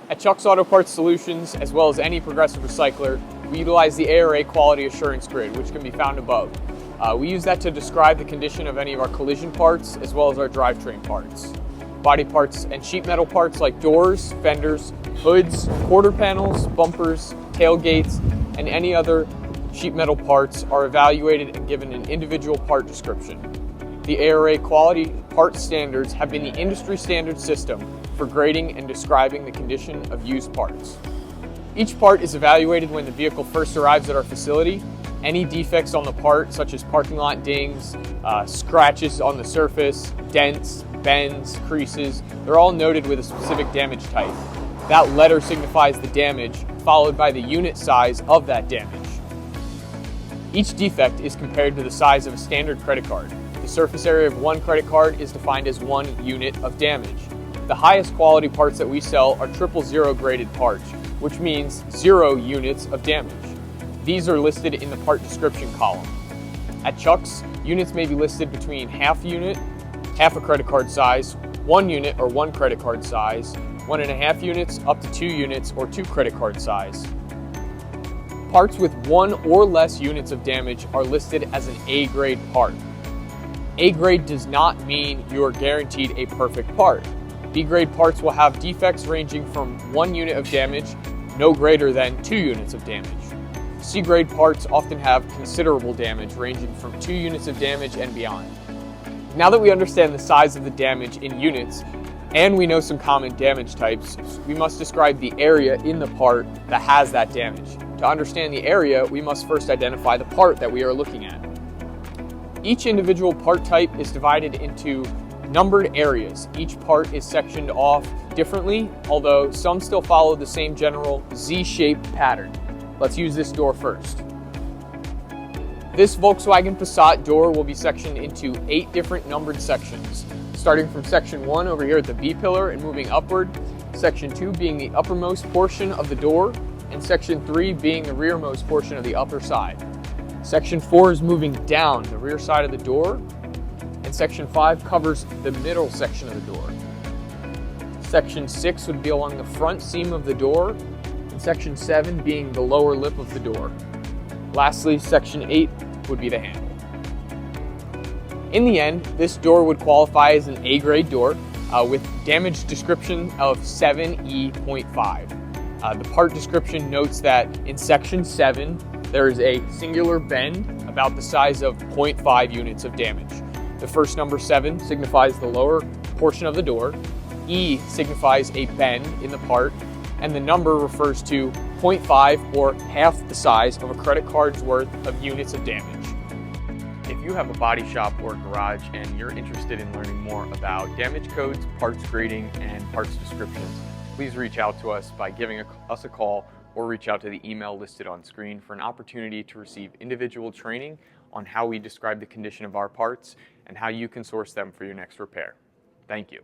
At Chuck's Auto Parts Solutions, as well as any progressive recycler, we utilize the ARA Quality Assurance Grid, which can be found above. We use that to describe the condition of any of our collision parts, as well as our drivetrain parts. Body parts and sheet metal parts like doors, fenders, hoods, quarter panels, bumpers, tailgates, and any other sheet metal parts are evaluated and given an individual part description. The ARA Quality Part Standards have been the industry standard system for grading and describing the condition of used parts. Each part is evaluated when the vehicle first arrives at our facility. Any defects on the part, such as parking lot dings, scratches on the surface, dents, bends, creases, they're all noted with a specific damage type. That letter signifies the damage, followed by the unit size of that damage. Each defect is compared to the size of a standard credit card. The surface area of one credit card is defined as 1 unit of damage. The highest quality parts that we sell are 000 graded parts, which means 0 units of damage. These are listed in the part description column. At Chuck's, units may be listed between half unit, half a credit card size, 1 unit or 1 credit card size, 1.5 units, up to 2 units or 2 credit card size. Parts with 1 or less units of damage are listed as an A-grade part. A-grade does not mean you are guaranteed a perfect part. B-grade parts will have defects ranging from 1 unit of damage, no greater than 2 units of damage. C-grade parts often have considerable damage, ranging from 2 units of damage and beyond. Now that we understand the size of the damage in units, and we know some common damage types, we must describe the area in the part that has that damage. To understand the area, we must first identify the part that we are looking at. Each individual part type is divided into numbered areas. Each part is sectioned off differently, although some still follow the same general Z-shaped pattern. Let's use this door first. This Volkswagen Passat door will be sectioned into 8 different numbered sections, starting from section 1 over here at the B pillar and moving upward, section 2 being the uppermost portion of the door, and section 3 being the rearmost portion of the upper side. Section 4 is moving down the rear side of the door, and section 5 covers the middle section of the door. Section 6 would be along the front seam of the door, and section 7 being the lower lip of the door. Lastly, section 8 would be the handle. In the end, this door would qualify as an A-grade door with damage description of 7E.5. The part description notes that in section 7, there is a singular bend about the size of 0.5 units of damage. The first number 7 signifies the lower portion of the door, E signifies a bend in the part, and the number refers to 0.5 or half the size of a credit card's worth of units of damage. If you have a body shop or garage and you're interested in learning more about damage codes, parts grading, and parts descriptions, please reach out to us by giving us a call or reach out to the email listed on screen for an opportunity to receive individual training on how we describe the condition of our parts and how you can source them for your next repair. Thank you.